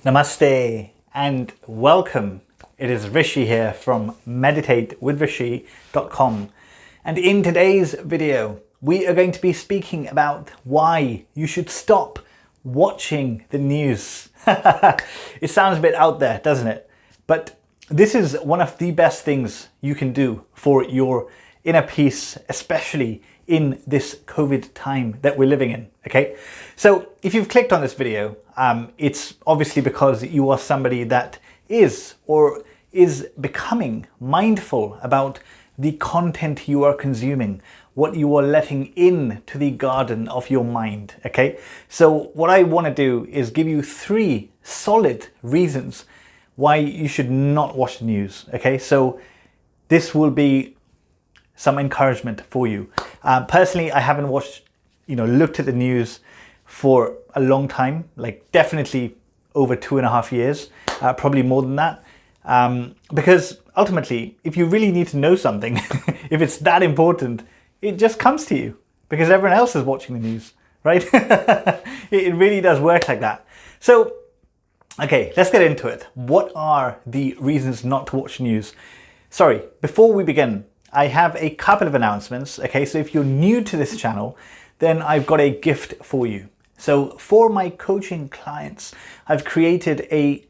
Namaste and welcome. It is Rishi here from meditatewithrishi.com, and in today's video we are going to be speaking about why you should stop watching the news. It sounds a bit out there, doesn't it? But this is one of the best things you can do for your inner peace, especially in this COVID time that we're living in, okay? So if you've clicked on this video, it's obviously because you are somebody that is or is becoming mindful about the content you are consuming, what you are letting in to the garden of your mind, okay? So what I want to do is give you 3 solid reasons why you should not watch the news, okay? So this will be some encouragement for you. Personally, I haven't looked at the news for a long time, like definitely over 2.5 years, probably more than that. Because ultimately, if you really need to know something, if it's that important, it just comes to you because everyone else is watching the news, right? It really does work like that. So, okay, let's get into it. What are the reasons not to watch news? Sorry, before we begin, I have a couple of announcements, okay? So if you're new to this channel, then I've got a gift for you. So for my coaching clients, I've created a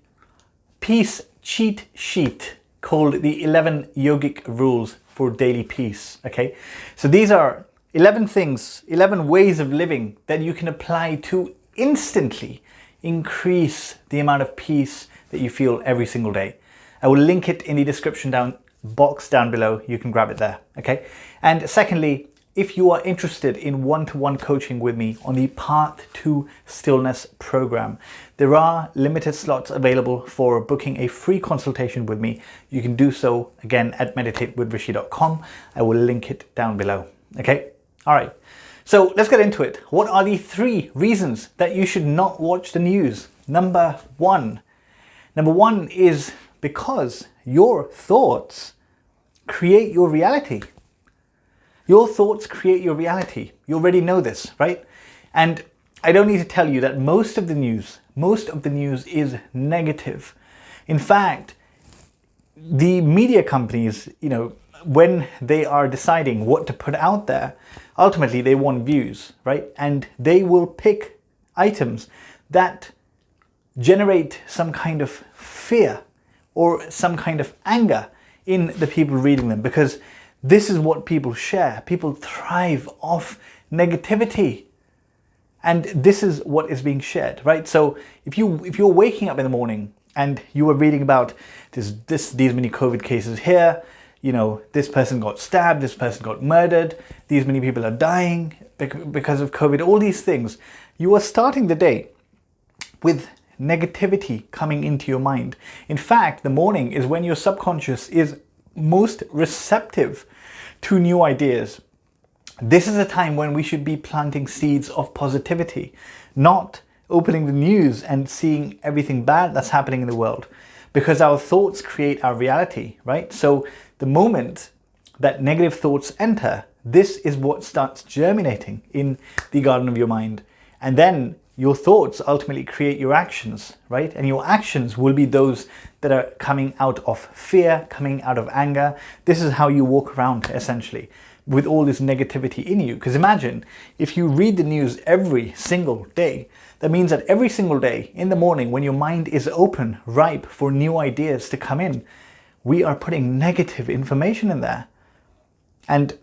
peace cheat sheet called the 11 Yogic Rules for Daily Peace, okay? So these are 11 things, 11 ways of living that you can apply to instantly increase the amount of peace that you feel every single day. I will link it in the description box down below. You can grab it there, okay? And secondly, if you are interested in one-to-one coaching with me on the Path to Stillness program, there are limited slots available for booking a free consultation with me. You can do so again at meditatewithrishi.com. I will link it down below, okay? All right, so let's get into it. What are the 3 reasons that you should not watch the news? Number one is because your thoughts create your reality. Your thoughts create your reality. You already know this, right? And I don't need to tell you that most of the news is negative. In fact, the media companies, when they are deciding what to put out there, ultimately they want views, right? And they will pick items that generate some kind of fear or some kind of anger in the people reading them, because this is what people share. People thrive off negativity, and this is what is being shared, right? So if you're waking up in the morning and you are reading about these many COVID cases here, this person got stabbed, this person got murdered, these many people are dying because of COVID, all these things, you are starting the day with negativity coming into your mind. In fact, the morning is when your subconscious is most receptive to new ideas. This is a time when we should be planting seeds of positivity, not opening the news and seeing everything bad that's happening in the world, because our thoughts create our reality, right? So the moment that negative thoughts enter, this is what starts germinating in the garden of your mind. And then your thoughts ultimately create your actions, right? And your actions will be those that are coming out of fear, coming out of anger. This is how you walk around, essentially, with all this negativity in you. Because imagine if you read the news every single day, that means that every single day in the morning when your mind is open, ripe for new ideas to come in, we are putting negative information in there. And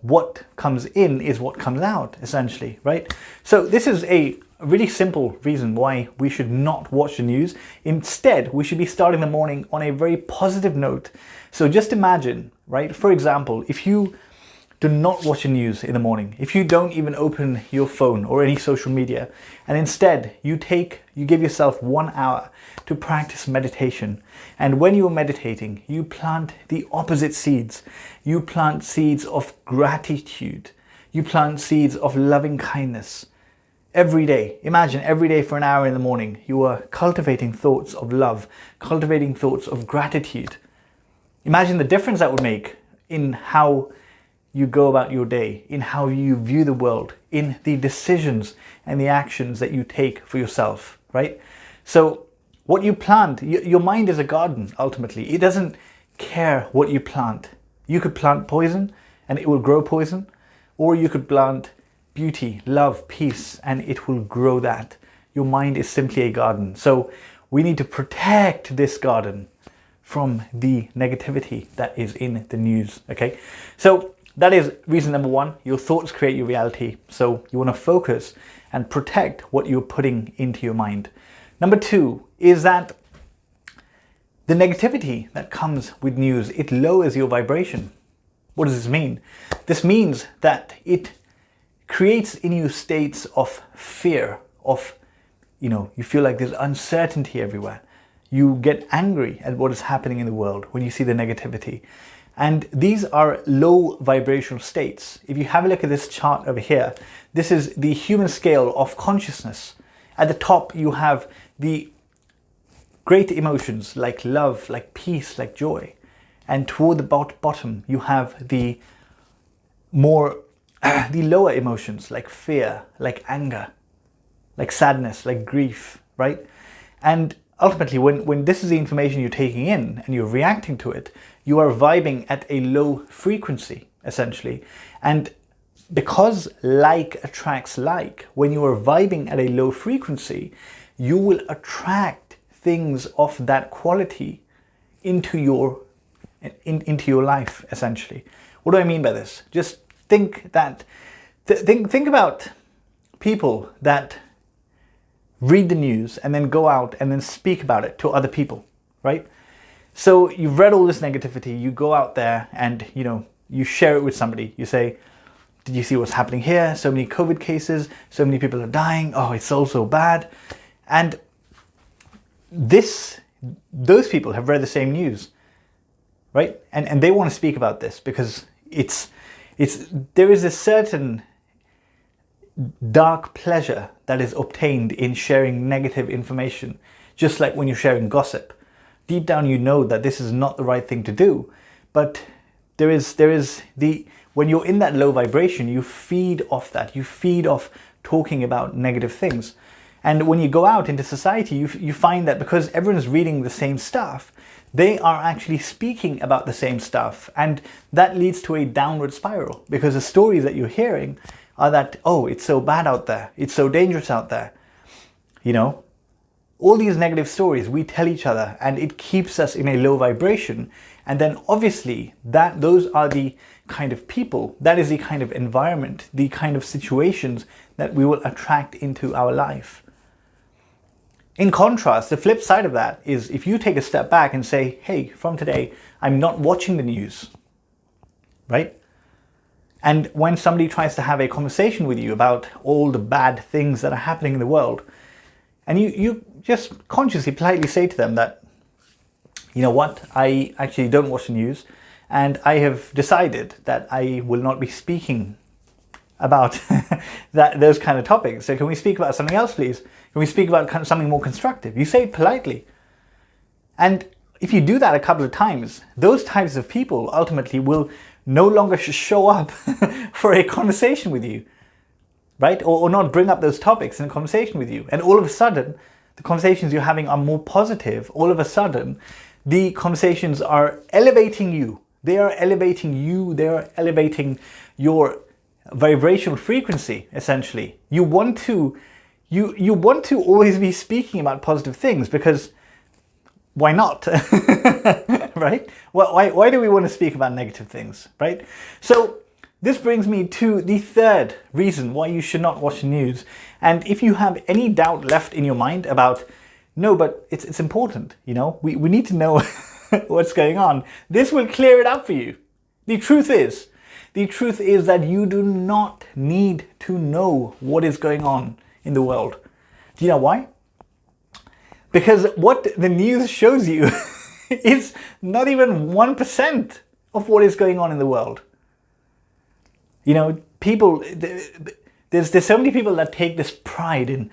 what comes in is what comes out, essentially, right? So this is a really simple reason why we should not watch the news. Instead, we should be starting the morning on a very positive note. So just imagine, right? For example, if you do not watch the news in the morning, if you don't even open your phone or any social media, and instead you give yourself 1 hour to practice meditation. And when you're meditating, you plant the opposite seeds. You plant seeds of gratitude. You plant seeds of loving kindness. Every day, imagine every day for an hour in the morning, you are cultivating thoughts of love, cultivating thoughts of gratitude. Imagine the difference that would make in how you go about your day, in how you view the world, in the decisions and the actions that you take for yourself, right? So What you plant, your mind is a garden, ultimately. It doesn't care what you plant. You could plant poison and it will grow poison, or you could plant beauty, love, peace, and it will grow that. Your mind is simply a garden. So we need to protect this garden from the negativity that is in the news, okay? So that is reason number one. Your thoughts create your reality. So you want to focus and protect what you're putting into your mind. Number two is that the negativity that comes with news, it lowers your vibration. What does this mean? This means that it creates in you states of fear, of, you feel like there's uncertainty everywhere. You get angry at what is happening in the world when you see the negativity. And these are low vibrational states. If you have a look at this chart over here, this is the human scale of consciousness. At the top, you have the great emotions like love, like peace, like joy. And toward the bottom, you have the lower emotions like fear, like anger, like sadness, like grief, right? And ultimately, when this is the information you're taking in and you're reacting to it, you are vibing at a low frequency, essentially. And because like attracts like, when you are vibing at a low frequency, you will attract things of that quality into your life, essentially. What do I mean by this? Just think about people that read the news and then go out and then speak about it to other people, right? So you've read all this negativity, you go out there and, you share it with somebody. You say, did you see what's happening here? So many COVID cases, so many people are dying. Oh, it's all so bad. And those people have read the same news, right? And they want to speak about this because there is a certain dark pleasure that is obtained in sharing negative information, just like when you're sharing gossip. Deep down, you know that this is not the right thing to do, but when you're in that low vibration, you feed off that. You feed off talking about negative things. And when you go out into society, you find that because everyone's reading the same stuff, they are actually speaking about the same stuff. And that leads to a downward spiral, because the stories that you're hearing are that, oh, it's so bad out there. It's so dangerous out there. All these negative stories we tell each other, and it keeps us in a low vibration. And then obviously those are the kind of people, that is the kind of environment, the kind of situations that we will attract into our life. In contrast, the flip side of that is if you take a step back and say, hey, from today, I'm not watching the news, right? And when somebody tries to have a conversation with you about all the bad things that are happening in the world, and you just consciously, politely say to them that, you know what, I actually don't watch the news, and I have decided that I will not be speaking about those kind of topics. So can we speak about something else, please? Can we speak about something more constructive? You say it politely. And if you do that a couple of times, those types of people ultimately will no longer show up for a conversation with you, right? Or not bring up those topics in a conversation with you. And all of a sudden, the conversations you're having are more positive. All of a sudden, the conversations are elevating you. They are elevating you. They are elevating your vibrational frequency, essentially. You want to always be speaking about positive things, because why not? Right? Why do we want to speak about negative things, right? So this brings me to the third reason why you should not watch the news. And if you have any doubt left in your mind about, no, but it's important, we need to know what's going on, this will clear it up for you. The truth is that you do not need to know what is going on in the world. Do you know why? Because what the news shows you is not even 1% of what is going on in the world. People, there's so many people that take this pride in,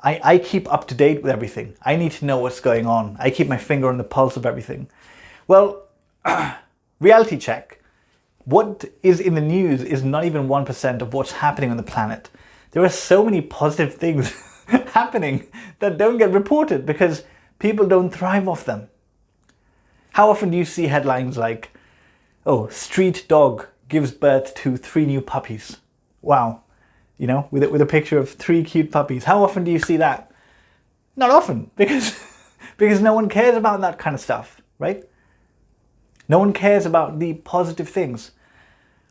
I keep up to date with everything. I need to know what's going on. I keep my finger on the pulse of everything. Well, reality check. What is in the news is not even 1% of what's happening on the planet. There are so many positive things happening that don't get reported because people don't thrive off them. How often do you see headlines like, oh, street dog gives birth to 3 new puppies? Wow. You know, with a picture of 3 cute puppies. How often do you see that? Not often, because no one cares about that kind of stuff, right? No one cares about the positive things.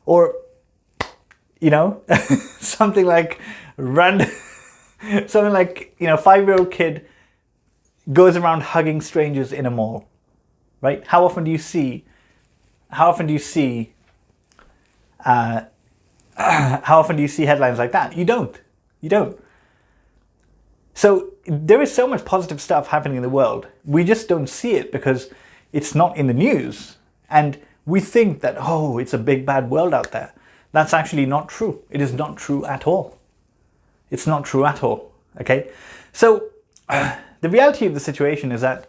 Or, you know, something like random, something like, you know, 5-year-old kid goes around hugging strangers in a mall, right? How often do you see headlines like that? You don't. So there is so much positive stuff happening in the world. We just don't see it because it's not in the news. And we think that, oh, it's a big bad world out there. That's actually not true. It is not true at all. It's not true at all, okay? So the reality of the situation is that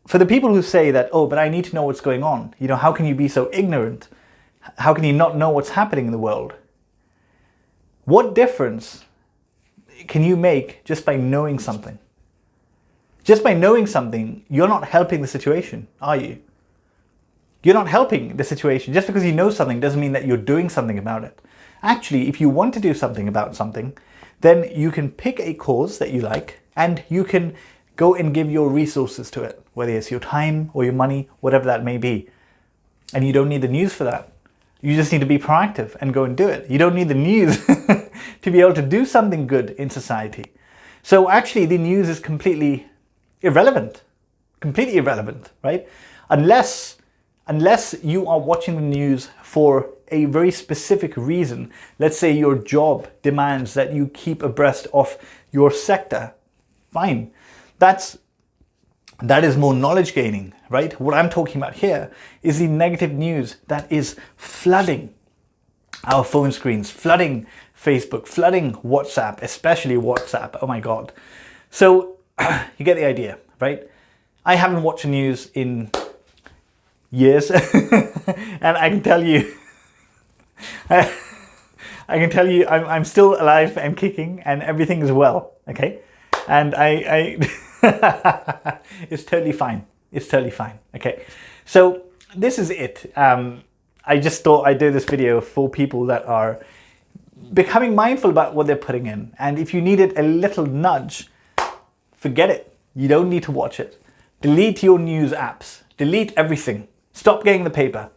for the people who say that, oh, but I need to know what's going on, you know, how can you be so ignorant? How can you not know what's happening in the world? What difference can you make just by knowing something? Just by knowing something, you're not helping the situation, are you? You're not helping the situation. Just because you know something doesn't mean that you're doing something about it. Actually, if you want to do something about something, then you can pick a cause that you like and you can go and give your resources to it, whether it's your time or your money, whatever that may be. And you don't need the news for that. You just need to be proactive and go and do it. You don't need the news to be able to do something good in society. So actually the news is completely irrelevant, right? Unless you are watching the news for a very specific reason. Let's say your job demands that you keep abreast of your sector. Fine. That is more knowledge gaining, right? What I'm talking about here is the negative news that is flooding our phone screens, flooding Facebook, flooding WhatsApp, especially WhatsApp. Oh my God. So you get the idea, right? I haven't watched the news in years and I can tell you I'm still alive and kicking and everything is well, okay? And I it's totally fine. It's totally fine, okay? So this is it. I just thought I'd do this video for people that are becoming mindful about what they're putting in. And if you needed a little nudge, forget it. You don't need to watch it. Delete your news apps. Delete everything. Stop getting the paper.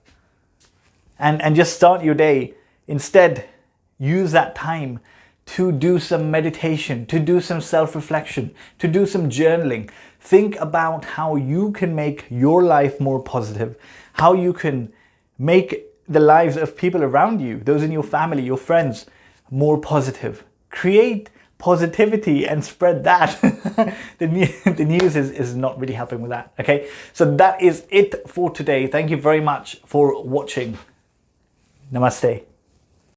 And just start your day. Instead, use that time to do some meditation, to do some self-reflection, to do some journaling. Think about how you can make your life more positive, how you can make the lives of people around you, those in your family, your friends, more positive. Create positivity and spread that. The news is not really helping with that, okay? So that is it for today. Thank you very much for watching. Namaste.